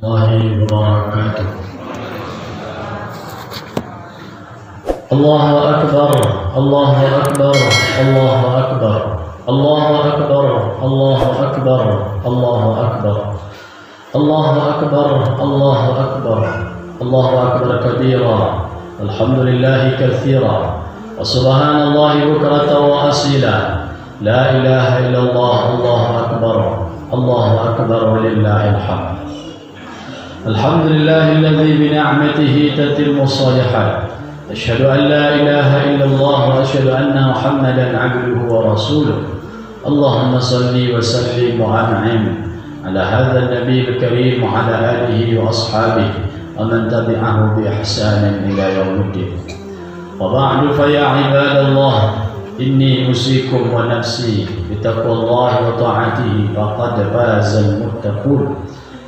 الله وبركاته. الله أكبر الله أكبر الله أكبر الله أكبر الله أكبر الله أكبر الله أكبر الله أكبر الله أكبر كبيرا الحمد لله كثيرا وسبحان الله بكرة وأصيلا لا إله إلا الله الله أكبر الله أكبر ولله الحمد. الحمد لله الذي بنعمته تتم الصالحات. أشهد أن لا إله إلا الله وأشهد أن محمدا عبده ورسوله. اللهم صل وسلم وأنعم على هذا النبي الكريم وعلى آله وأصحابه ومن تبعه بإحسان إلى يوم الدين. وبعد فيا عباد الله إني أوصيكم ونفسي بتقوى الله وطاعته فقد فاز المتقون.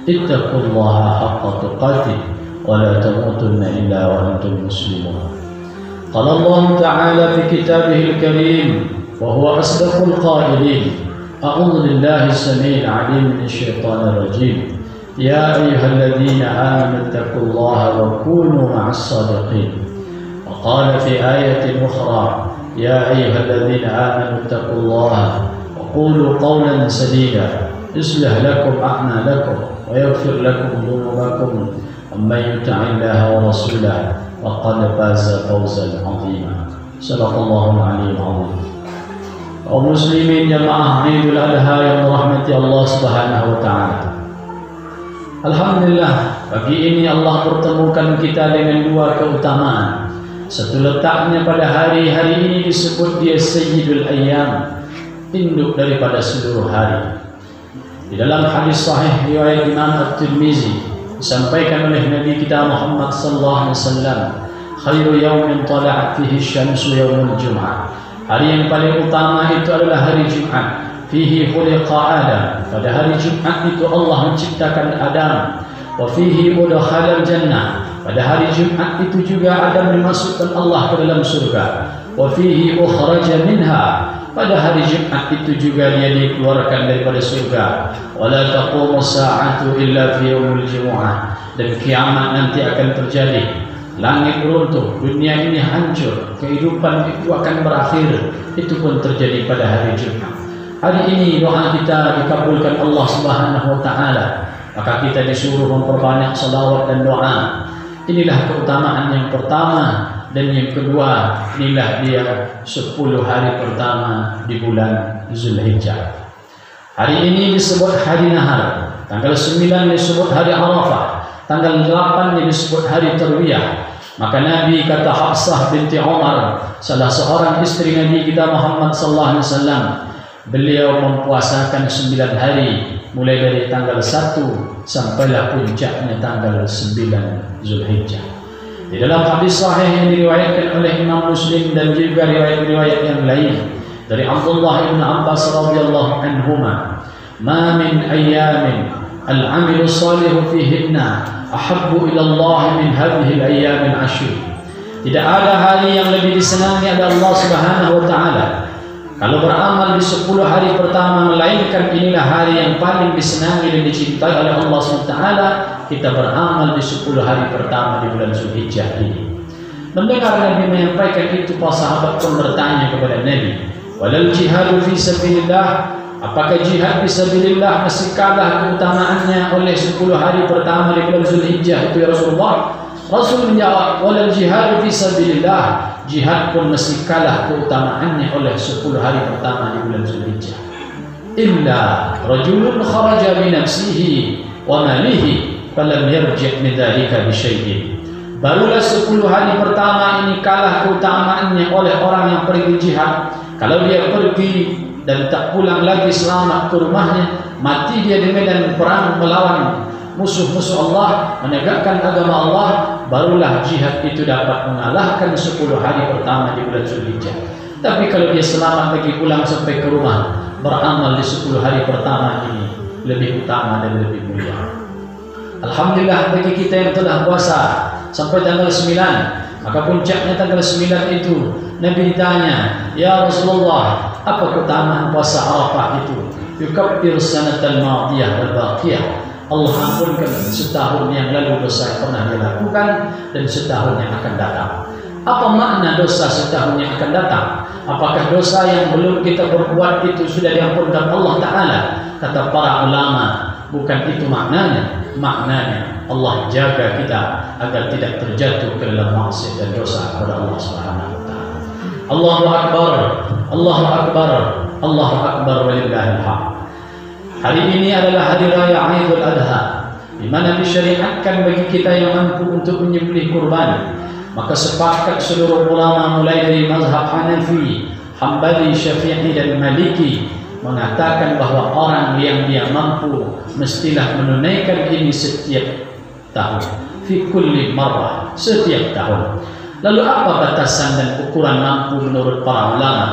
اتقوا الله حق تقاته ولا تموتن إلا وأنتم مسلمون. قال الله تعالى في كتابه الكريم وهو أصدق القائلين: أعوذ بالله السميع العليم من الشيطان الرجيم. يا أيها الذين آمنوا اتقوا الله وكونوا مع الصادقين. وقال في آية أخرى: يا أيها الذين آمنوا اتقوا الله وقولوا قولا سديدا يصلح لكم أعمالكم ويغفر لكم ذنوبكم ومن يطع الله ورسوله فقد فاز فوزا عظيما. صدق الله العلي العظيم. Kaum muslimin jamaah Idul Adha yang merahmati Allah Subhanahu wa taala. Alhamdulillah, pagi ini Allah pertemukan kita dengan dua keutamaan. Satu letaknya pada hari-hari ini disebut dia Sayyidul Ayyam, induk daripada seluruh hari. Di dalam hadis sahih riwayat Imam At-Tirmizi disampaikan oleh Nabi kita Muhammad sallallahu alaihi wasallam, khairu yaumin tala'at fihi syamsu yaumul jum'ah. Hari yang paling utama itu adalah hari Jumat. Fihi khuliqa Adam. Pada hari Jumat itu Allah menciptakan Adam. Wa fihi udkhala al-jannah. Pada hari Jumat itu juga Adam dimasukkan Allah ke dalam surga. Wa fihi ukhraja minha. Pada hari Jumat itu juga dia dikeluarkan daripada surga. Wala taqumu sa'atu illa fi yaumil jumu'ah. Dan kiamat nanti akan terjadi. Langit runtuh, dunia ini hancur, kehidupan itu akan berakhir. Itu pun terjadi pada hari Jumat. Hari ini doa kita dikabulkan Allah Subhanahu wa taala. Maka kita disuruh memperbanyak salawat dan doa. Inilah keutamaan yang pertama. Dan yang kedua, inilah dia 10 hari pertama di bulan Zulhijjah. Hari ini disebut hari Nahar. Tanggal 9 disebut hari Arafah. Tanggal 8 disebut hari Tarwiyah. Maka Nabi kata Hafsah binti Umar, salah seorang istri Nabi kita Muhammad sallallahu alaihi wasallam, beliau mempuasakan 9 hari mulai dari tanggal 1 sampailah puncaknya tanggal 9 Zulhijjah. Di dalam hadis sahih yang diriwayatkan oleh Imam Muslim dan juga riwayat-riwayat yang lain dari Abdullah bin Abbas radhiyallahu anhuma, "Ma min ayyamin al-'amalu shalihu fihinna ahabbu ila Allah min hadhihi al-ayyam al-'ashr." Tidak ada hari yang lebih disenangi oleh Allah Subhanahu wa taala kalau beramal di 10 hari pertama, melainkan inilah hari yang paling disenangi dan dicintai oleh Allah Subhanahu wa taala. Kita beramal di 10 hari pertama di bulan Zulhijjah ini. Mendengar Nabi menyampaikan itu, para sahabat pun bertanya kepada Nabi, "Walal jihadu fi sabilillah?" Apakah jihad fi sabilillah masih kalah keutamaannya oleh 10 hari pertama di bulan Zulhijjah itu ya Rasulullah? Rasul menjawab, "Walal jihad fi sabilillah." Jihad pun masih kalah keutamaannya oleh 10 hari pertama di bulan Zulhijjah. Illa rajulun kharaja bi nafsihi wa malihi falam yarji' min dzalika bi syai'in. Barulah 10 hari pertama ini kalah keutamaannya oleh orang yang pergi jihad. Kalau dia pergi dan tak pulang lagi selamat ke rumahnya, mati dia di medan perang melawan musuh-musuh Allah, menegakkan agama Allah, barulah jihad itu dapat mengalahkan 10 hari pertama di bulan Zulhijjah. Tapi kalau dia selamat lagi pulang sampai ke rumah, beramal di 10 hari pertama ini lebih utama dan lebih mulia. Alhamdulillah bagi kita yang telah puasa sampai tanggal 9, maka puncaknya tanggal 9 itu Nabi ditanya, "Ya Rasulullah, apa keutamaan puasa Arafah itu?" Yukaffir sanatal madiyah wal baqiyah. Allah ampunkan setahun yang lalu dosa yang pernah dia lakukan dan setahun yang akan datang. Apa makna dosa setahun yang akan datang? Apakah dosa yang belum kita berbuat itu sudah diampunkan Allah Ta'ala? Kata para ulama, bukan itu maknanya. Maknanya Allah jaga kita agar tidak terjatuh ke dalam maksiat dan dosa kepada Allah Subhanahu wa Ta'ala. Allahu Akbar, Allahu Akbar, Allahu Akbar walillahil hamd. Hari ini adalah hari raya Aidul Adha, di mana disyariatkan bagi kita yang mampu untuk menyembelih kurban. Maka sepakat seluruh ulama mulai dari mazhab Hanafi, Hambali, Syafi'i dan Maliki mengatakan bahawa orang yang dia mampu mestilah menunaikan ini setiap tahun, fi kulli marrah, setiap tahun. Lalu apa batasan dan ukuran mampu menurut para ulama?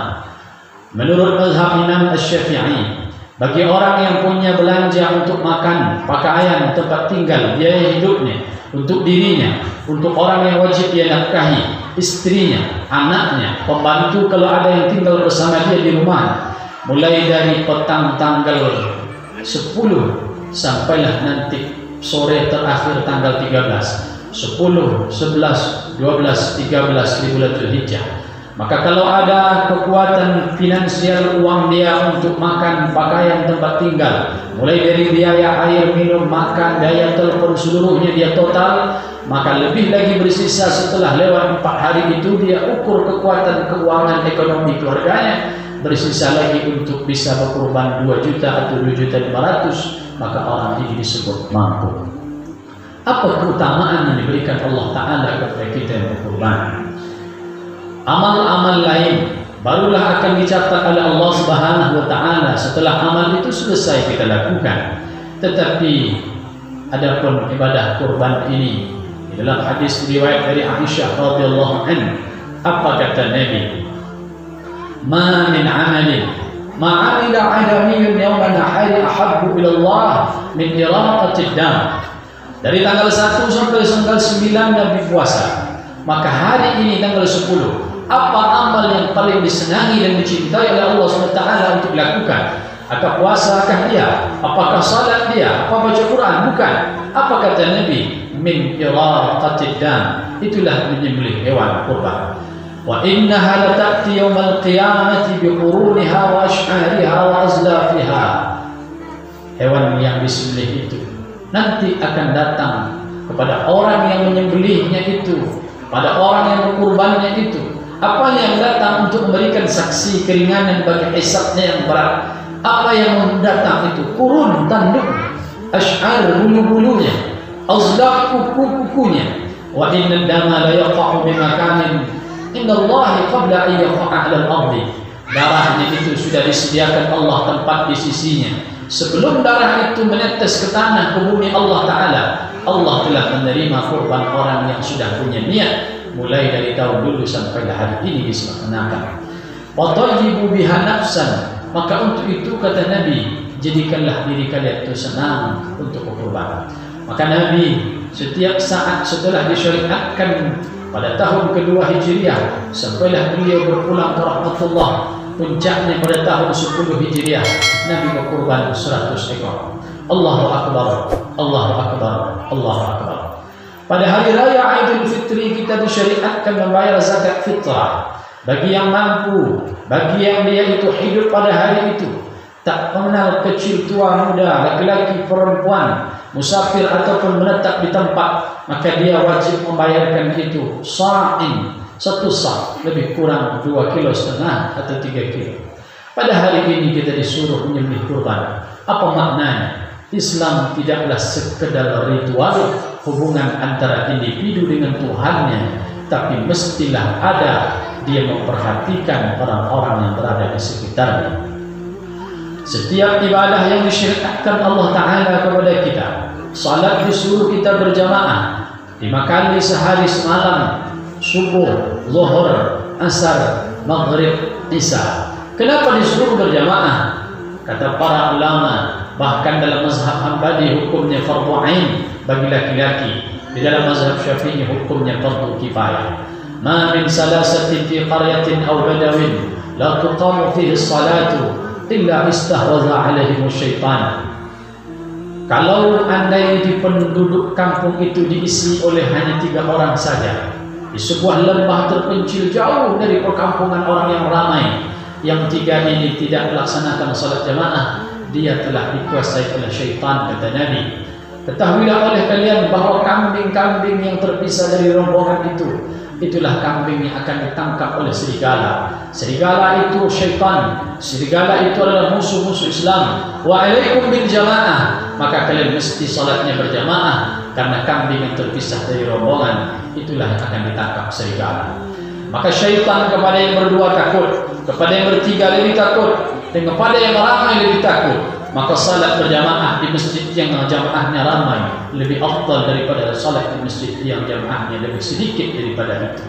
Menurut mazhab Imam Asy-Syafi'i, bagi orang yang punya belanja untuk makan, pakaian, tempat tinggal, biaya hidupnya, untuk dirinya, untuk orang yang wajib dia nafkahi, istrinya, anaknya, pembantu kalau ada yang tinggal bersama dia di rumah, mulai dari petang tanggal 10 sampailah nanti sore terakhir tanggal 13, 10, 11, 12, 13 di bulan Dzulhijjah. Maka kalau ada kekuatan finansial uang dia untuk makan, pakaian, tempat tinggal, mulai dari biaya air minum, makan, daya telepon, seluruhnya dia total, maka lebih lagi bersisa setelah lewat 4 hari itu dia ukur kekuatan keuangan ekonomi keluarganya, bersisa lagi untuk bisa berkorban 2 juta atau 2.500.000, maka orang ini disebut mampu. Apa keutamaan yang diberikan Allah Ta'ala kepada kita yang berkorban? Amal-amal lain barulah akan dicatat oleh Allah Subhanahu wa Ta'ala setelah amal itu selesai kita lakukan. Tetapi adapun ibadah kurban ini, dalam hadis riwayat dari Aisyah radhiyallahu anha, apa kata Nabi? Ma min amalin ma 'amila 'adamiyyun yawma nahari ahabbu ila Allah min iraqatid dam. Dari tanggal 1 sampai tanggal 9 Nabi puasa. Maka hari ini tanggal 10, apa amal yang paling disenangi dan dicintai oleh Allah SWT untuk dilakukan? Apakah puasakah dia? Apakah salat dia? Apa baca Quran? Bukan. Apa kata Nabi? Min iraqatid dam. Itulah menyembelih hewan kurban. Wa innaha lata'ti yawmal qiyamati biquruniha wa ash'ariha wa azlafiha. Hewan yang disembelih itu nanti akan datang kepada orang yang menyembelihnya itu, pada orang yang berkurbannya itu. Apa yang datang untuk memberikan saksi keringanan bagi hisabnya yang berat? Apa yang datang itu? Kurun, tanduk, ash'ar, bulu-bulunya, azlaq, kuku-kukunya. Wa inna dama la yaqa'u bimakanin innallahi qabla an yaqa'a 'alal ardi. Darahnya itu sudah disediakan Allah tempat di sisinya. Sebelum darah itu menetes ke tanah, ke bumi Allah Ta'ala, Allah telah menerima kurban orang yang sudah punya niat mulai dari tahun dulu sampai hari ini disempurnakan. Wa tayyibu biha nafsan. Maka untuk itu kata Nabi, jadikanlah diri kalian itu senang untuk berkurban. Maka Nabi setiap saat setelah disyariatkan pada tahun kedua Hijriah sampailah beliau berpulang ke rahmatullah, puncaknya pada tahun 10 Hijriah Nabi berkurban 100 ekor. Allahu Akbar, Allahu Akbar, Allahu Akbar. Pada hari raya Aidul Fitri kita disyariatkan membayar zakat fitrah bagi yang mampu, bagi yang dia itu hidup pada hari itu, tak mengenal kecil tua muda, laki-laki perempuan, musafir ataupun menetap di tempat, maka dia wajib membayarkan itu sa'in, 1 sa', lebih kurang 2,5 kilo atau 3 kilo. Pada hari ini kita disuruh menyembelih kurban. Apa maknanya? Islam tidaklah sekedar ritual hubungan antara individu dengan Tuhannya, tapi mestilah ada dia memperhatikan orang-orang yang berada di sekitarnya. Setiap ibadah yang disyariatkan Allah Ta'ala kepada kita, salat disuruh kita berjamaah 5 kali sehari semalam, subuh, zuhur, asar, maghrib, isya. Kenapa disuruh berjamaah? Kata para ulama, bahkan dalam mazhab Hambali hukumnya fardhu ain bagi laki-laki, di dalam mazhab Syafi'i hukumnya fardhu kifayah. Ma min salasatin fi qaryatin aw badawin la tuqamu fihi as-salatu illa istahwaza alaihim asy-syaitan. Kalau andai di penduduk kampung itu diisi oleh hanya 3 orang saja, di sebuah lembah terpencil jauh dari perkampungan orang yang ramai, yang 3 ini tidak melaksanakan salat jamaah, dia telah dikuasai oleh syaitan, kata Nabi. Ketahuilah oleh kalian bahwa kambing-kambing yang terpisah dari rombongan itu, itulah kambing yang akan ditangkap oleh serigala. Serigala itu syaitan, serigala itu adalah musuh-musuh Islam. Wa alaikum bil jamaah, maka kalian mesti salatnya berjamaah, karena kambing yang terpisah dari rombongan itulah yang akan ditangkap serigala. Maka syaitan kepada yang berdua takut, kepada yang bertiga lebih takut, dan kepada yang ramai lebih takut. Maka salat berjamaah di masjid yang jamaahnya ramai lebih afdal daripada salat di masjid yang jamaahnya lebih sedikit daripada itu.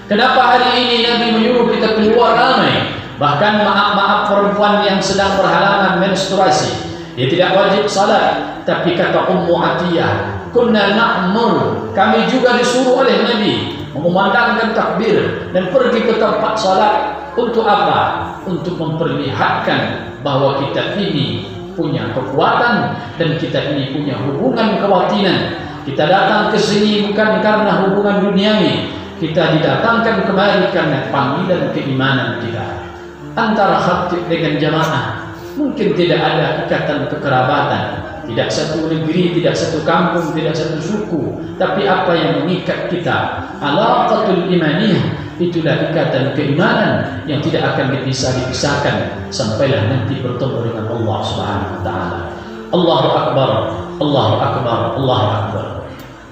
Kenapa hari ini Nabi menyuruh kita keluar ramai? Bahkan maaf-maaf perempuan yang sedang berhalangan menstruasi, dia tidak wajib salat. Tapi kata Ummu Atiyah, kunna na'mur, kami juga disuruh oleh Nabi mengumandangkan takbir dan pergi ke tempat salat. Untuk apa? Untuk memperlihatkan bahwa kita ini punya kekuatan dan kita ini punya hubungan kebatinan. Kita datang ke sini bukan karena hubungan duniawi, kita didatangkan kemari karena panggilan keimanan kita. Antara khatib dengan jamaah mungkin tidak ada ikatan kekerabatan, tidak satu negeri, tidak satu kampung, tidak satu suku, tapi apa yang mengikat kita? Alaqatul imaniyah, itulah ikatan keimanan yang tidak akan dipisahkan sampailah nanti bertemu dengan Allah Subhanahu wa taala. Allahu akbar, Allahu akbar, Allahu akbar.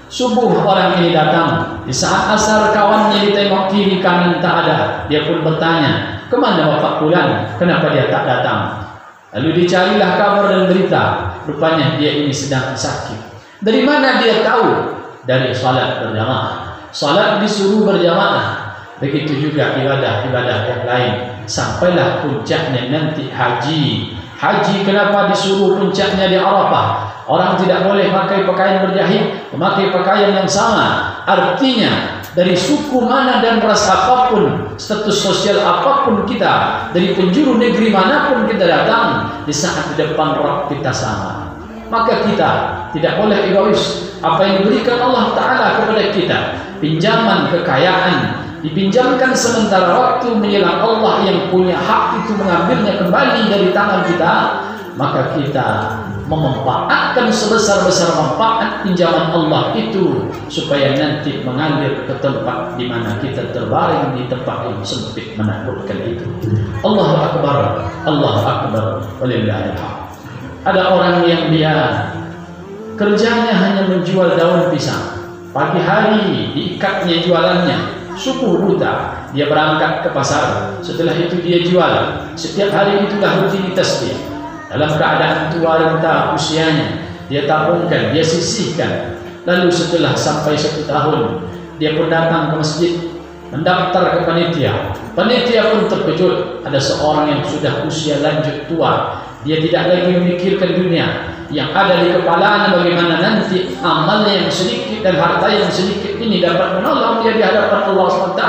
Subuh orang ini datang, di saat asar kawannya ditengok kiri kanan tak ada. Dia pun bertanya, "Kemana Bapak Fulan? Kenapa dia tak datang?" Lalu dicarilah kabar dan berita, rupanya dia ini sedang sakit. Dari mana dia tahu? Dari salat berjamaah. Salat disuruh berjamaah. Begitu juga ibadah-ibadah yang lain. Sampailah puncaknya nanti haji. Haji kenapa disuruh puncaknya di Arafah? Orang tidak boleh pakai pakaian berjahit, memakai pakaian yang sama. Artinya dari suku mana dan ras apapun, status sosial apapun kita, dari penjuru negeri manapun kita datang, di saat di depan Rabb kita sama. Maka kita tidak boleh egois. Apa yang diberikan Allah Ta'ala kepada kita, pinjaman kekayaan, dipinjamkan sementara waktu menjelang Allah yang punya hak itu mengambilnya kembali dari tangan kita, maka kita memanfaatkan sebesar-besar manfaat pinjaman Allah itu supaya nanti mengalir ke tempat di mana kita terbaring di tempat yang sempit menakutkan itu. Allahu akbar, Allahu akbar, walillahil hamd. Ada orang yang dia kerjanya hanya menjual daun pisang. Pagi hari diikatnya jualannya, subuh buta dia berangkat ke pasar. Setelah itu dia jual. Setiap hari itulah rutinitas dia. Dalam keadaan tua renta usianya, dia tabungkan, dia sisihkan. Lalu setelah sampai 1 tahun, dia pun datang ke masjid, mendaftar ke panitia. Panitia pun terkejut, ada seorang yang sudah usia lanjut tua. Dia tidak lagi memikirkan dunia. Yang ada di kepalanya bagaimana nanti amalnya yang sedikit dan harta yang sedikit ini dapat menolong dia di hadapan Allah SWT.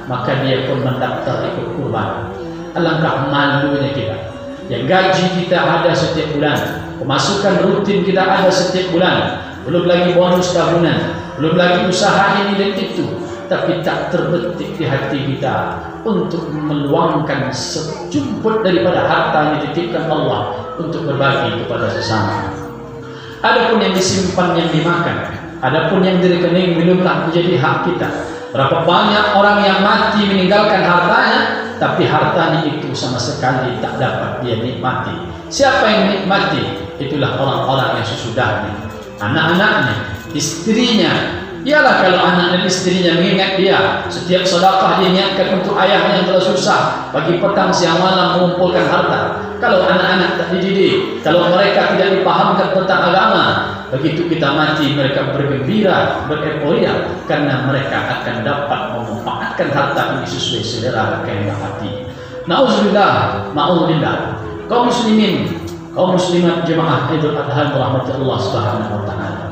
Maka dia pun mendaftar ikut kurban. Alangkah malunya kita. Yang gaji kita ada setiap bulan, pemasukan rutin kita ada setiap bulan, belum lagi bonus tahunan, belum lagi usaha ini dan itu, tapi tak terbetik di hati kita untuk meluangkan sejumput daripada harta yang dititipkan Allah untuk berbagi kepada sesama. Adapun yang disimpan, yang dimakan, adapun yang di rekening belumlah menjadi hak kita. Berapa banyak orang yang mati meninggalkan hartanya, tapi hartanya itu sama sekali tak dapat dia nikmati. Siapa yang nikmati? Itulah orang-orang yang sesudahnya, anak-anaknya, istrinya. Ialah kalau anak dan istrinya mengingat dia, setiap sedekah dia niatkan untuk ayahnya yang telah susah, pagi petang siang malam mengumpulkan harta. Kalau anak-anak tak dididik, kalau mereka tidak dipahamkan tentang agama, begitu kita mati mereka bergembira, bereporia, karena mereka akan dapat memanfaatkan harta ini sesuai selera kehendak hati. Nauzubillah, ma'udzubillah. Kaum muslimin, kaum muslimat jemaah Idul Adha rahmatullah subhanahu wa ta'ala.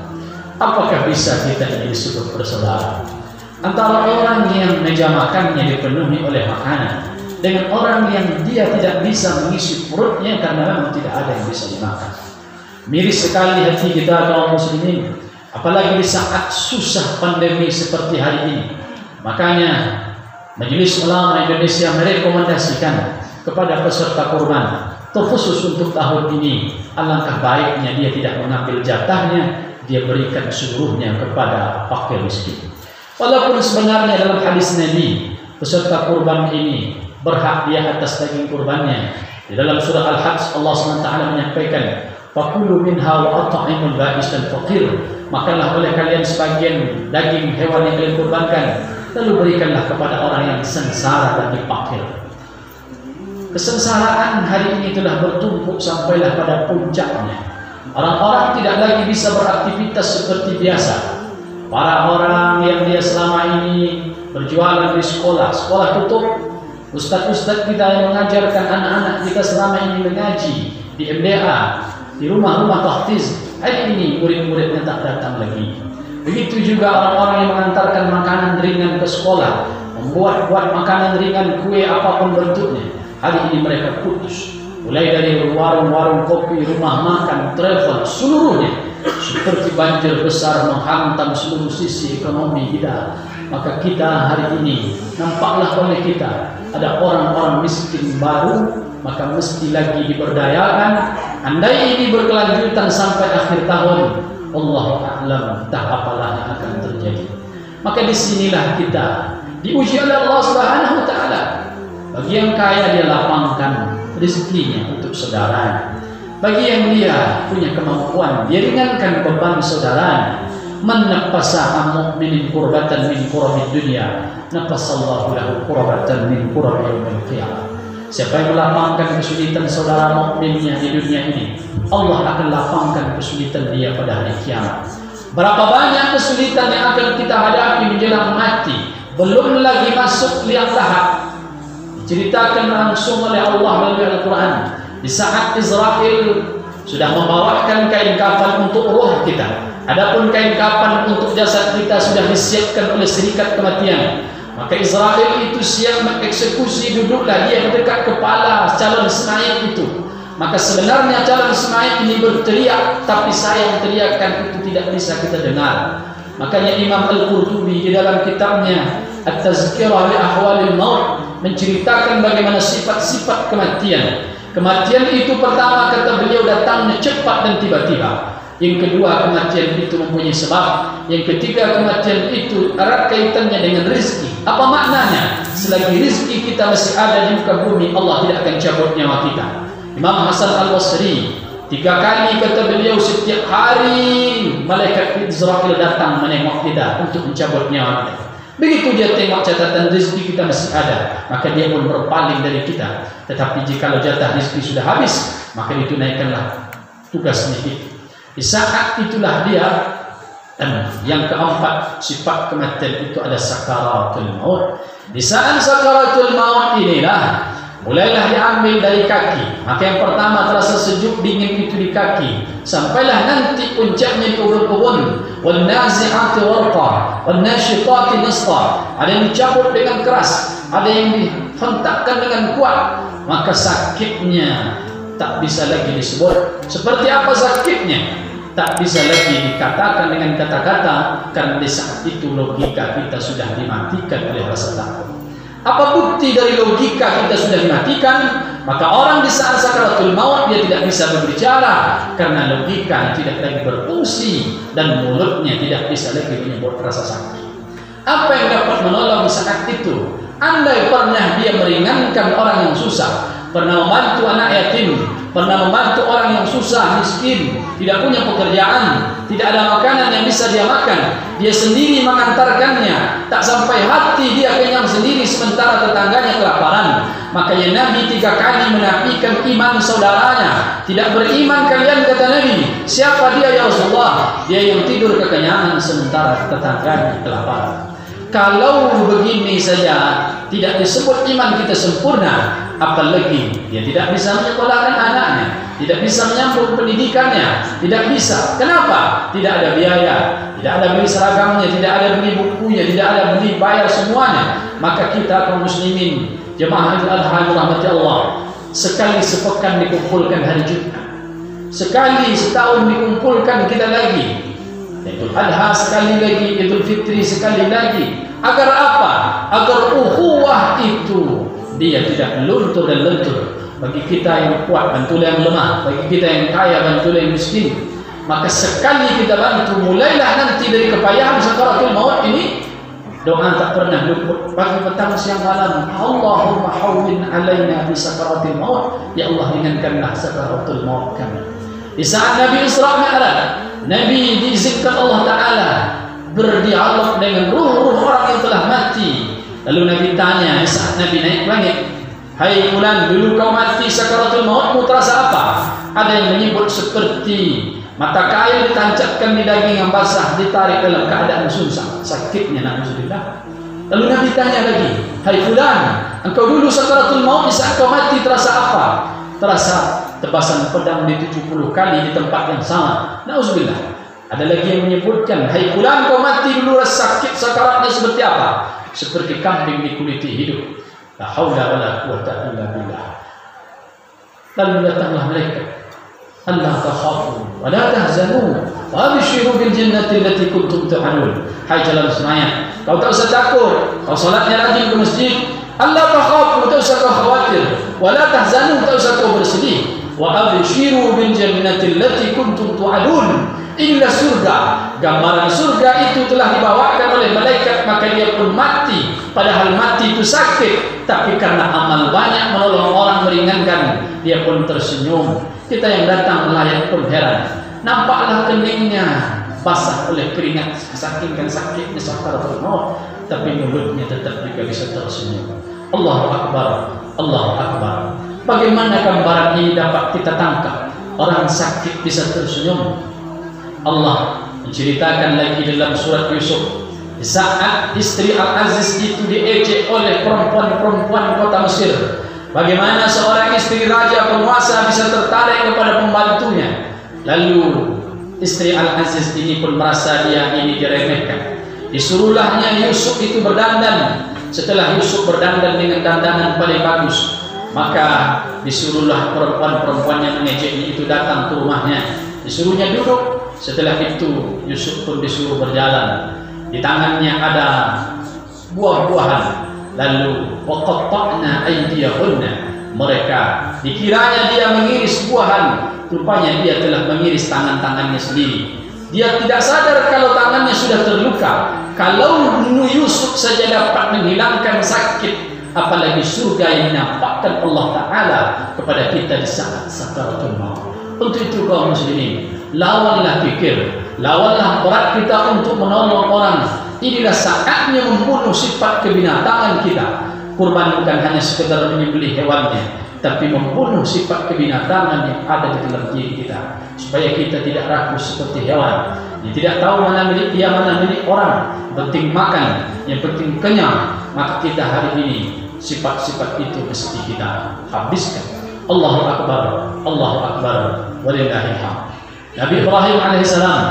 Apakah bisa kita ini disebut bersaudara? Antara orang yang meja makannya dipenuhi oleh makanan dengan orang yang dia tidak bisa mengisi perutnya karena memang tidak ada yang bisa dimakan. Miris sekali hati kita kaum muslimin, apalagi di saat susah pandemi seperti hari ini. Makanya Majelis Ulama Indonesia merekomendasikan kepada peserta kurban, terkhusus untuk tahun ini, alangkah baiknya dia tidak mengambil jatahnya, dia berikan seluruhnya kepada fakir miskin. Walaupun sebenarnya dalam hadis Nabi, peserta kurban ini berhak dia atas daging kurbannya. Di dalam surah Al-Hajj Allah SWT menyampaikan, "Fakulu minha wa at'imul ba'is dan fakir." Makanlah oleh kalian sebagian daging hewan yang kalian kurbankan, lalu berikanlah kepada orang yang sengsara dan dipakir. Kesengsaraan hari ini telah bertumpuk sampailah pada puncaknya. Orang-orang tidak lagi bisa beraktivitas seperti biasa. Para orang yang dia selama ini berjualan di sekolah, sekolah tutup. Ustaz-ustaz kita yang mengajarkan anak-anak kita selama ini mengaji di MDA, di rumah-rumah tahfiz, hari ini murid-muridnya tak datang lagi. Begitu juga orang-orang yang mengantarkan makanan ringan ke sekolah, membuat makanan ringan, kue apapun bentuknya, hari ini mereka putus. Mulai dari warung-warung kopi, rumah makan, travel, seluruhnya seperti banjir besar menghantam seluruh sisi ekonomi kita. Maka kita hari ini nampaklah oleh kita ada orang-orang miskin baru, maka mesti lagi diberdayakan. Andai ini berkelanjutan sampai akhir tahun, Allahu a'lam entah apalah yang akan terjadi. Maka disinilah kita diuji oleh Allah Subhanahu wa taala. Bagi yang kaya dia lapangkan rezekinya untuk saudaranya. Bagi yang dia punya kemampuan, dia ringankan beban saudaranya. Man nafasaha mu'minin kurbatan min kurabi dunia, nafasallahu lahu kurbatan min kurabi yaumil qiyamah. Siapa yang melapangkan kesulitan saudara mukminnya di dunia ini, Allah akan lapangkan kesulitan dia pada hari kiamat. Berapa banyak kesulitan yang akan kita hadapi menjelang mati, belum lagi masuk liang lahat. Diceritakan langsung oleh Allah melalui Al-Quran. Di saat Israel sudah membawakan kain kafan untuk roh kita, adapun kain kafan untuk jasad kita sudah disiapkan oleh serikat kematian, maka Israel itu siap mengeksekusi. Duduklah dia dekat kepala calon Ismail itu. Maka sebenarnya calon Ismail ini berteriak, tapi sayang teriakan itu tidak bisa kita dengar. Makanya Imam Al-Qurtubi di dalam kitabnya At-Tazkirah li Ahwalil Maut menceritakan bagaimana sifat-sifat kematian. Kematian itu pertama kata beliau datangnya cepat dan tiba-tiba. Yang kedua, kematian itu mempunyai sebab. Yang ketiga, kematian itu erat kaitannya dengan rezeki. Apa maknanya? Selagi rezeki kita masih ada di muka bumi, Allah tidak akan cabut nyawa kita. Imam Hasan Al-Basri 3 kali kata beliau setiap hari malaikat Israel datang menengok kita untuk mencabut nyawa kita. Begitu dia tengok catatan rezeki kita masih ada, maka dia pun berpaling dari kita. Tetapi jika jatah rezeki sudah habis, maka itu naikkanlah tugasnya itu. Di saat itulah dia. Dan yang keempat, sifat kematian itu ada sakaratul maut. Di saat sakaratul maut inilah mulailah diambil dari kaki. Maka yang pertama terasa sejuk dingin itu di kaki, sampailah nanti puncaknya di ubun-ubun. Wal nazi'ati warqa, wal nasyitati nasqa. Ada yang dicabut dengan keras, ada yang dihentakkan dengan kuat. Maka sakitnya tak bisa lagi disebut. Seperti apa sakitnya? Tak bisa lagi dikatakan dengan kata-kata, karena di saat itu logika kita sudah dimatikan oleh rasa takut. Apa bukti dari logika kita sudah dimatikan? Maka orang di saat sakaratul maut dia tidak bisa berbicara karena logika tidak lagi berfungsi dan mulutnya tidak bisa lagi menyebut rasa sakit. Apa yang dapat menolong di saat itu? Andai pernah dia meringankan orang yang susah, pernah membantu anak yatim, pernah membantu orang yang susah, miskin, tidak punya pekerjaan, tidak ada makanan yang bisa dia makan, dia sendiri mengantarkannya, tak sampai hati dia kenyang sendiri sementara tetangganya kelaparan. Makanya Nabi 3 kali menafikan iman saudaranya. Tidak beriman kalian, kata Nabi. Siapa dia ya Rasulullah? Dia yang tidur kekenyangan sementara tetangganya kelaparan. Kalau begini saja tidak disebut iman kita sempurna, apalagi dia tidak bisa menyekolahkan anaknya, tidak bisa menyambung pendidikannya, tidak bisa. Kenapa? Tidak ada biaya, tidak ada beli seragamnya, tidak ada beli bukunya, tidak ada beli bayar semuanya. Maka kita kaum muslimin, jemaah Idul Adha rahmati Allah, sekali sepekan dikumpulkan hari Jumat, sekali setahun dikumpulkan kita lagi. Idul Adha sekali lagi, Idul Fitri sekali lagi. Agar apa? Agar ukhuwah itu dia tidak luntur dan lentur. Bagi kita yang kuat bantulah yang lemah, bagi kita yang kaya bantulah yang miskin. Maka sekali kita bantu, mulailah nanti dari kepayahan sakaratul maut ini. Doa tak pernah luput, pagi petang siang malam. Allahumma hawwin alaina fi sakaratil maut. Ya Allah, ringankanlah sakaratul maut kami. Di saat Nabi Isra Mi'raj, Nabi diizinkan Allah Ta'ala berdialog dengan ruh-ruh orang yang telah mati. Lalu Nabi tanya di saat Nabi naik langit, hai fulan, dulu kau mati sakaratul mautmu terasa apa? Ada yang menyebut seperti mata kail ditancapkan di daging yang basah, ditarik dalam keadaan sungsang, sakitnya na'udzubillah. Lalu Nabi tanya lagi, hai fulan, engkau dulu sakaratul maut di saat kau mati terasa apa? Terasa tebasan pedang di 70 kali di tempat yang sama, na'udzubillah. Ada lagi yang menyebutkan, hai fulan, kau mati dulu rasa sakit sakaratnya seperti apa? Seperti kambing dikuliti hidup. La haula wala quwwata illa billah. Lalu datanglah malaikat, Allah takhafu wa la tahzanu wa abshiru bil jannati allati kuntum tu'adun. Hai jalan semaya, kau tak usah takut, kau salatnya rajin ke masjid. Allah takhafu, tak usah kau khawatir, wa la tahzanu, tak usah kau bersedih. Wa abshiru bil jannati allati kuntum tu'adun. Inilah surga. Gambaran surga itu telah dibawakan oleh malaikat, maka dia pun mati. Padahal mati itu sakit, tapi karena amal banyak menolong orang, meringankan, dia pun tersenyum. Kita yang datang melayat pun heran. Nampaklah keningnya basah oleh keringat, saking sakitnya sakaratul maut, tapi mulutnya tetap juga bisa tersenyum. Allahu Akbar, Allahu Akbar. Bagaimana gambaran ini dapat kita tangkap? Orang sakit bisa tersenyum. Allah menceritakan lagi dalam surat Yusuf, saat istri Al-Aziz itu diejek oleh perempuan-perempuan kota Mesir. Bagaimana seorang istri raja penguasa bisa tertarik kepada pembantunya. Lalu istri Al-Aziz ini pun merasa dia ini diremehkan. Disuruhlahnya Yusuf itu berdandan. Setelah Yusuf berdandan dengan dandanan paling bagus, maka disuruhlah perempuan-perempuan yang mengejeknya itu datang ke rumahnya. Disuruhnya duduk. Setelah itu Yusuf pun disuruh berjalan. Di tangannya ada buah-buahan. Lalu waqatta'na aydiyahunna. Mereka dikiranya dia mengiris buahan, rupanya dia telah mengiris tangan-tangannya sendiri. Dia tidak sadar kalau tangannya sudah terluka. Kalau Yusuf saja dapat menghilangkan sakit, apalagi surga yang dinampakkan Allah Ta'ala kepada kita di saat sakaratul maut. Untuk itu kaum muslimin, lawanlah pikir, lawanlah berat kita untuk menolong orang. Inilah saatnya membunuh sifat kebinatangan kita. Kurban bukan hanya sekedar menyembelih hewannya, tapi membunuh sifat kebinatangan yang ada di dalam diri kita, supaya kita tidak rakus seperti hewan yang tidak tahu mana milik dia, mana milik orang. Penting makan, yang penting kenyang. Maka kita hari ini sifat-sifat itu mesti kita habiskan. Allahu Akbar, Allahu Akbar, walillahil hamd. Nabi Ibrahim alaihissalam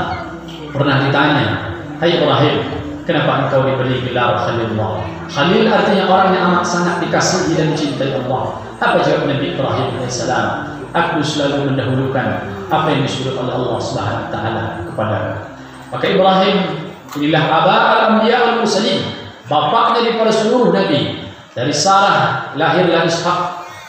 pernah ditanya, hai Ibrahim, kenapa engkau diberi gelar Khalilullah? Khalil artinya orang yang amat sangat dikasihi dan dicintai Allah. Apa jawab Nabi Ibrahim alaihissalam? Aku selalu mendahulukan apa yang disuruh oleh Allah Subhanahu wa taala kepadaku. Maka Ibrahim inilah aba al-anbiya al-mursalin, bapaknya dari para seluruh nabi. Dari Sarah lahirlah Ishak,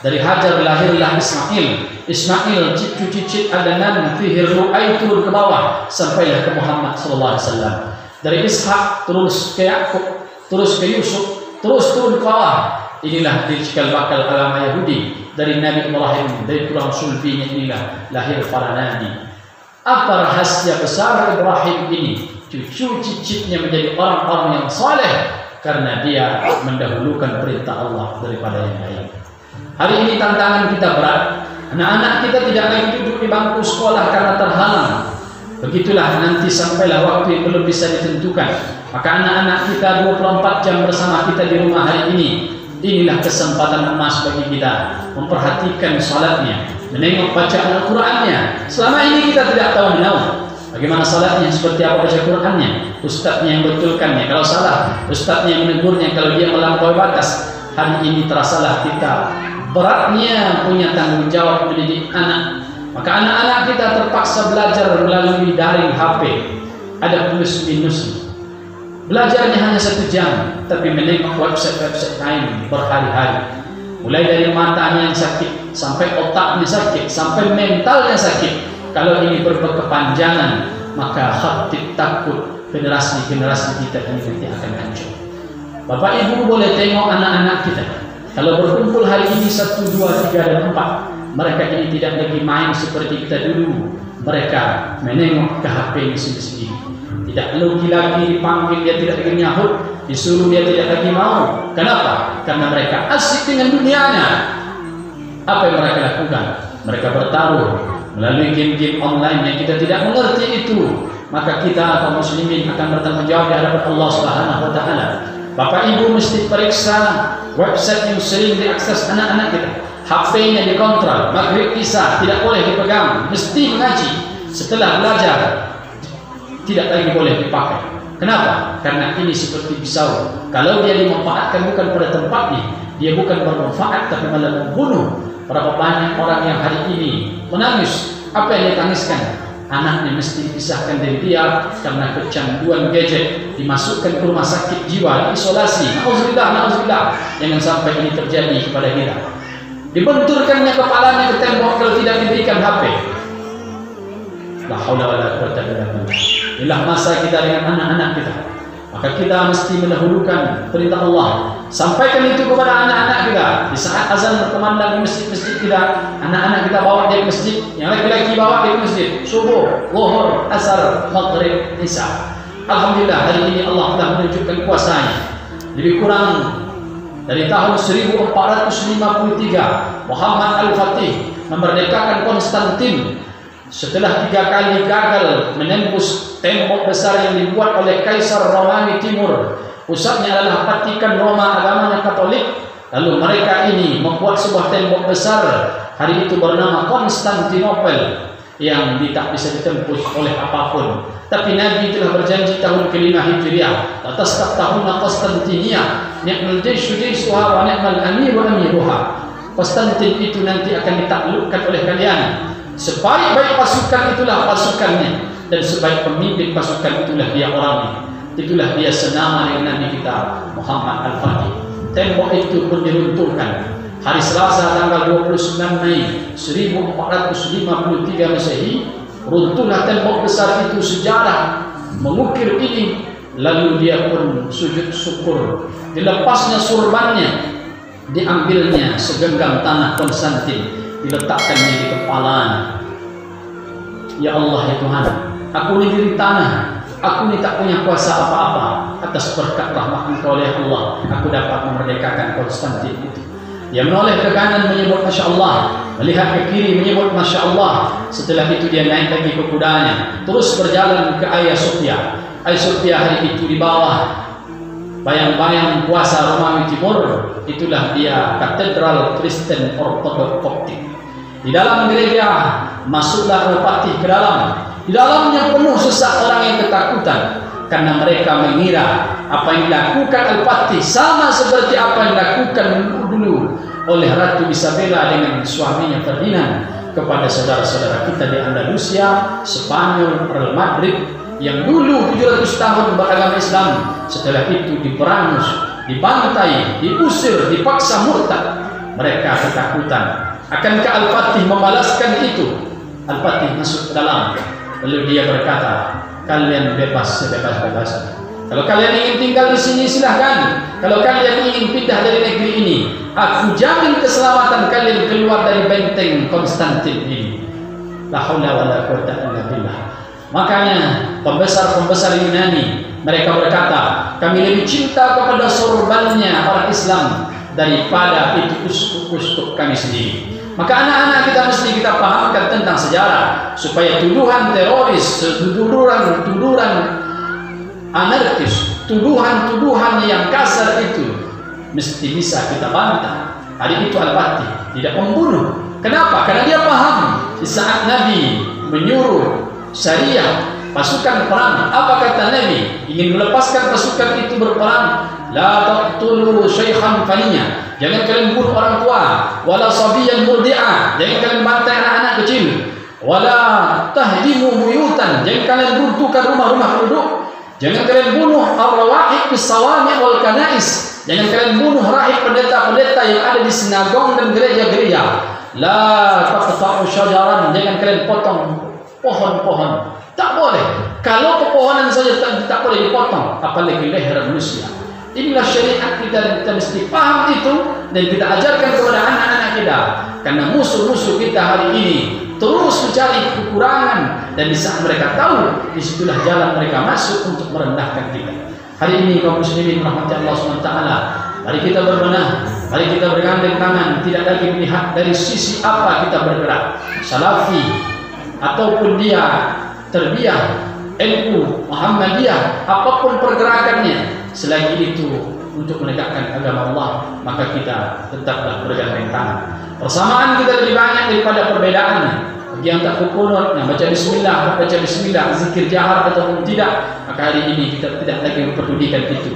dari Hajar lahirlah Ismail. Ismail cicit Adnan fihi ru'ai turun ke bawah sampailah ke Muhammad sallallahu alaihi wasallam. Dari Ishak terus ke Yakub, terus ke Yusuf, terus turun ke bawah. Inilah cikal bakal agama Yahudi. Dari Nabi Ibrahim, dari tulang sulbinya inilah lahir para nabi. Apa rahasia besar Ibrahim ini? Cucu cicitnya menjadi orang-orang yang saleh karena dia mendahulukan perintah Allah daripada yang lain. Hari ini tantangan kita berat. Anak-anak kita tidak lagi duduk di bangku sekolah karena terhalang. Begitulah nanti sampailah waktu yang belum bisa ditentukan. Maka anak-anak kita 24 jam bersama kita di rumah hari ini. Inilah kesempatan emas bagi kita memperhatikan salatnya, menengok bacaan Al-Qurannya. Selama ini kita tidak tahu menahu bagaimana salatnya, seperti apa baca Qurannya, ustadznya yang betulkannya. Kalau salah, ustadznya yang menegurnya kalau dia melampaui batas. Hari ini terasalah kita beratnya punya tanggung jawab mendidik anak. Maka anak-anak kita terpaksa belajar melalui daring HP. Ada plus minus. Belajarnya hanya 1 jam, tapi menengok website-website lain berhari-hari. Mulai dari matanya yang sakit, sampai otaknya sakit, sampai mentalnya sakit. Kalau ini berkepanjangan, maka khatib takut generasi-generasi kita ini nanti akan hancur. Bapak Ibu boleh tengok anak-anak kita. Kalau berkumpul hari ini 1, 2, 3, dan 4, mereka ini tidak lagi main seperti kita dulu. Mereka menengok ke HP ini sendiri. Tidak lagi dipanggil, dia tidak lagi nyahut. Disuruh, dia tidak lagi mau. Kenapa? Karena mereka asik dengan dunianya. Apa yang mereka lakukan? Mereka bertaruh melalui game-game online yang kita tidak mengerti itu. Maka kita kaum muslimin akan bertanggung jawab di hadapan Allah Subhanahu wa taala. Bapak Ibu mesti periksa website yang sering diakses anak-anak kita. HP-nya dikontrol, maghrib isya tidak boleh dipegang, mesti mengaji. Setelah belajar tidak lagi boleh dipakai. Kenapa? Karena ini seperti pisau. Kalau dia dimanfaatkan bukan pada tempatnya, dia bukan bermanfaat tapi malah membunuh. Berapa banyak orang yang hari ini menangis. Apa yang ditangiskan? Anaknya mesti dipisahkan dari dia karena kecanduan gadget, dimasukkan ke rumah sakit jiwa, isolasi. Nauzubillah, nauzubillah. Jangan sampai ini terjadi kepada kita. Dibenturkannya kepalanya ke tembok kalau tidak diberikan HP. La haula wala quwwata illa billah. Inilah masa kita dengan anak-anak kita. Maka kita mesti mendahulukan perintah Allah. Sampaikan itu kepada anak-anak kita. Di saat azan berkumandang di masjid-masjid kita, anak-anak kita bawa dia ke masjid. Yang laki-laki bawa dia ke masjid. Subuh, zuhur, asar, maghrib, isya. Alhamdulillah hari ini Allah telah menunjukkan kuasanya. Lebih kurang dari tahun 1453 Muhammad Al-Fatih memerdekakan Konstantin. Setelah 3 kali gagal menembus tembok besar yang dibuat oleh Kaisar Romawi Timur, pusatnya adalah Vatikan Roma, agamanya Katolik. Lalu mereka ini membuat sebuah tembok besar, hari itu bernama Konstantinopel, yang tidak bisa ditembus oleh apapun. Tapi Nabi telah berjanji tahun ke-5 Hijriah, atas tahun Konstantinia, ni'mal jayshu jaysuha wa ni'mal amiru amiruha. Konstantin itu nanti akan ditaklukkan oleh kalian. Sebaik-baik pasukan itulah pasukannya, dan sebaik pemimpin pasukan itulah dia orangnya. Itulah dia senama dengan Nabi kita Muhammad Al-Fatih. Tembok itu pun diruntuhkan hari Selasa tanggal 29 Mei 1453 Masehi. Runtuhlah tembok besar itu, sejarah mengukir ini. Lalu dia pun sujud syukur. Dilepasnya surbannya, diambilnya segenggam tanah Konstantin, diletakkannya di kepalanya. Ya Allah, ya Tuhan, aku ini diri tanah, aku ini tak punya kuasa apa-apa. Atas berkat rahmat Engkau ya Allah, aku dapat memerdekakan Konstantin itu. Dia menoleh ke kanan menyebut Masya Allah, melihat ke kiri menyebut Masya Allah. Setelah itu dia naik lagi ke kudanya, terus berjalan ke Hagia Sophia. Hagia Sophia hari itu di bawah bayang-bayang kuasa Romawi Timur. Itulah dia Katedral Kristen Ortodok Koptik. Di dalam gereja masuklah Al-Fatih ke dalam. Di dalamnya penuh sesak orang yang ketakutan, karena mereka mengira apa yang dilakukan Al-Fatih sama seperti apa yang dilakukan dulu oleh Ratu Isabella dengan suaminya Ferdinand kepada saudara-saudara kita di Andalusia, Spanyol, Real Madrid yang dulu 700 tahun beragama Islam. Setelah itu diperangus, dibantai, diusir, dipaksa murtad. Mereka ketakutan. Akankah Al-Fatih membalaskan itu? Al-Fatih masuk ke dalam, lalu dia berkata, kalian bebas sebebas-bebasnya. Kalau kalian ingin tinggal di sini silahkan. Kalau kalian ingin pindah dari negeri ini, aku jamin keselamatan kalian keluar dari benteng Konstantin ini. La haula wala quwwata illa billah. Makanya pembesar-pembesar Yunani mereka berkata, kami lebih cinta kepada sorbannya orang Islam daripada itu uskup-uskup kami sendiri. Maka anak-anak kita mesti kita pahamkan tentang sejarah, supaya tuduhan teroris, tuduhan anarkis, tuduhan yang kasar itu mesti bisa kita bantah. Hari itu Al-Fatih tidak membunuh. Kenapa? Karena dia paham di saat Nabi menyuruh syariah pasukan perang, apa kata Nabi? Ingin melepaskan pasukan itu berperang, la taqtulu syaikhan faniya. Jangan kalian bunuh orang tua, wala sabiyan murdi'a. Jangan kalian bantai anak-anak kecil. Wala tahdimu buyutan, jangan kalian runtuhkan rumah-rumah penduduk. Jangan kalian bunuh ar-rawahib bis-sawami' wal kanais. Jangan kalian bunuh rahib pendeta-pendeta yang ada di sinagog dan gereja-gereja. La taqta'u syajaran, jangan kalian potong pohon-pohon. Tak boleh. Kalau pepohonan saja tak boleh dipotong, apalagi leher manusia. Inilah syariat kita, dan kita mesti paham itu dan kita ajarkan kepada anak-anak kita. Karena musuh-musuh kita hari ini terus mencari kekurangan, dan di saat mereka tahu, disitulah jalan mereka masuk untuk merendahkan kita. Hari ini kaum muslimin rahmati Allah SWT, mari kita berbenah, mari kita bergandeng tangan, tidak lagi melihat dari sisi apa kita bergerak, Salafi ataupun dia Terbiyah, NU, Muhammadiyah, apapun pergerakannya, selagi itu untuk menegakkan agama Allah, maka kita tetaplah bergandeng tangan. Persamaan kita lebih banyak daripada perbedaannya. Bagi yang tak kunut, baca bismillah, zikir jahar ataupun tidak, maka hari ini kita tidak lagi memperdulikan itu.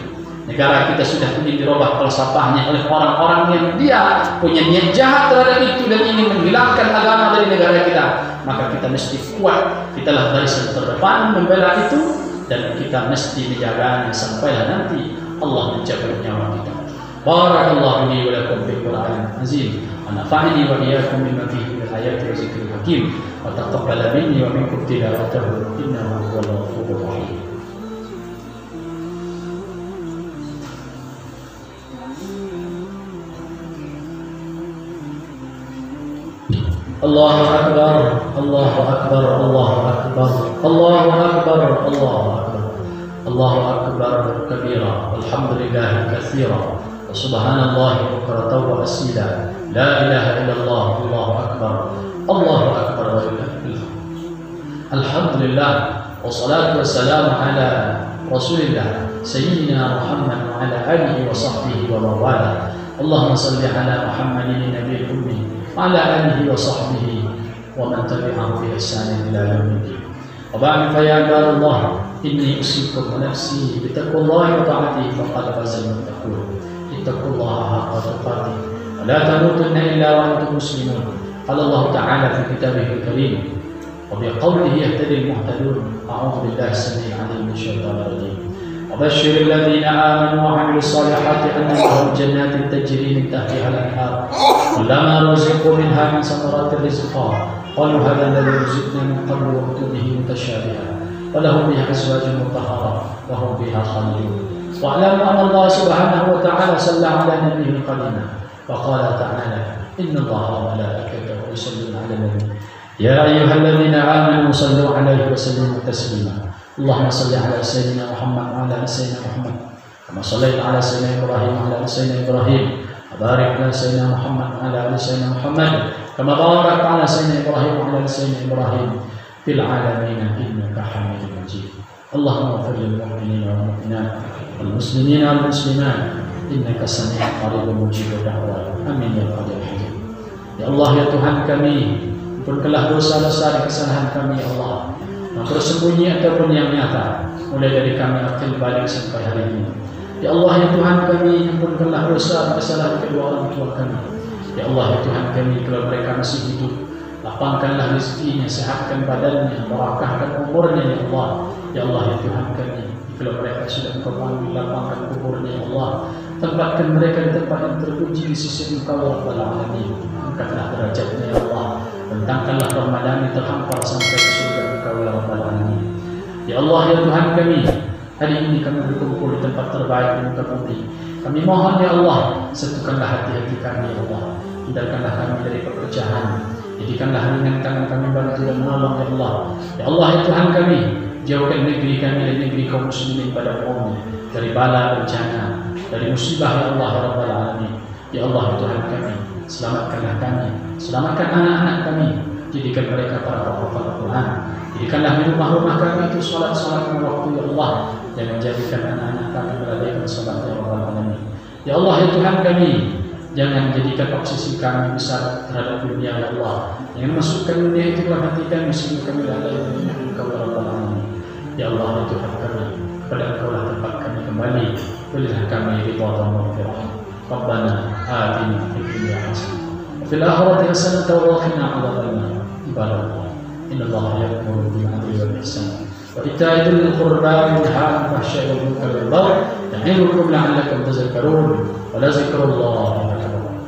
Negara kita sudah ingin dirubah falsafahnya oleh orang-orang yang dia punya niat jahat terhadap itu dan ingin menghilangkan agama dari negara kita. Maka kita mesti kuat, kitalah barisan terdepan membela itu, dan kita mesti menjaganya sampailah nanti Allah menjaga nyawa kita. Barakallahu li wa lakum fil Qur'anil azim. Nafa'ani wa iyyakum bima fihi min ayati wa zikril hakim. Wa taqabbal minni wa minkum tilawatahu innahu huwal ghafurur rahim. Allahu akbar, Allahu akbar, Allahu akbar, Allahu akbar, Allahu akbar. Allahu akbar kabira, alhamdulillah katsira, wa subhanallahi bukratan wa asila. La ilaha illallah, Allahu akbar, Allahu akbar wa lillahi. Alhamdulillah, wassalatu wassalamu ala Rasulillah sayyidina Muhammad wa ala alihi wa sahbihi wa mawala. Allahumma salli ala Muhammadin nabiyil ummi وعلى آله وصحبه ومن تبعهم بإحسان إلى يوم الدين. وبعد فيا عباد الله إني أوصيكم ونفسي بتقوى الله وطاعته فقد فاز المتقون. اتقوا الله حق تقاته ولا تموتن إلا وأنتم مسلمون. قال الله تعالى في كتابه الكريم وبقوله يهتدي المهتدون. أعوذ بالله السميع العليم من الشيطان الرجيم. وبشر الذين آمنوا وعملوا الصالحات أن لهم جنات تجري من تحتها الأنهار كلما رزقوا منها من ثمرات رزقا قالوا هذا الذي رزقنا من قبل وأتوا به متشابها ولهم بها أزواج مطهرة وهم بها خالدون. واعلموا أن الله سبحانه وتعالى صلى على نبيه قديما وقال تعالى إن الله وملائكته يصلون على النبي يا أيها الذين آمنوا صلوا عليه وسلموا تسليما. اللهم صل على سيدنا محمد وعلى آل سيدنا محمد كما صليت على سيدنا إبراهيم وعلى آل سيدنا إبراهيم وبارك على سيدنا محمد وعلى آل سيدنا محمد كما باركت على سيدنا إبراهيم وعلى آل سيدنا إبراهيم في العالمين إنك حميد مجيد. اللهم اغفر للمؤمنين والمؤمنات والمسلمين والمسلمات إنك سميع قريب مجيب الدعوات. Amin ya rabbal alamin. Ya Allah ya Tuhan kami, ampunkanlah dosa-dosa dan kesalahan kami ya Allah, yang tersembunyi ataupun yang nyata, mulai dari kami akil balik sampai hari ini. Ya Allah ya Tuhan kami, ampunkanlah dosa dan kesalahan kedua orang tua kami. Ya Allah ya Tuhan kami, kalau mereka masih hidup, lapangkanlah rezekinya, sehatkan badannya, barakahkan umurnya ya Allah. Ya Allah ya Tuhan kami, kalau mereka sudah Engkau panggil, lapangkan kuburnya ya Allah. Tempatkan mereka di tempat yang terpuji di sisi Engkau ya Rabbal Alamin. Angkatlah derajatnya ya Allah, bentangkanlah Ramadan yang terhampar sampai ke surga Engkau ya Rabbal Alamin. Ya Allah ya Tuhan kami, hari ini kami berkumpul di tempat terbaik di muka bumi. Kami mohon ya Allah, satukanlah hati-hati kami ya Allah, hindarkanlah kami dari pekerjaan, jadikanlah ringan tangan kami bantu dan menolong ya Allah. Ya Allah ya Tuhan kami, jauhkan negeri kami dan negeri kaum muslimin pada umumnya dari bala bencana, dari musibah ya Allah ya Rabbal Alamin. Ya Allah ya Tuhan kami, selamatkanlah kami, selamatkan anak-anak kami, jadikan mereka para penghafal Al-Quran, jadikanlah di rumah-rumah kami itu salat-salat waktu ya Allah, dan menjadikan anak-anak kami melalaikan salat ya Rabbal Alamin. Ya Allah ya Tuhan kami, jangan jadikan obsesi kami besar terhadap dunia ya Allah, jangan masukkan dunia itu dalam hati kami sehingga kami lalai dengan Engkau ya Rabbal Alamin. Ya Allah ya Tuhan kami, kepada Engkau lah tempat kami kembali, berilah kami ridha dan maghfirah. Rabbana atina fid dunya hasanah wa fil akhirati hasanah wa qina adzabannar. Ibadallah, innallaha ya'muru bil 'adli wal ihsan wa ita'i dzil qurba wa yanha 'anil fahsya'i wal munkari wal baghi ya'idukum la'allakum tadhakkarun wa la dzikrullahi akbar.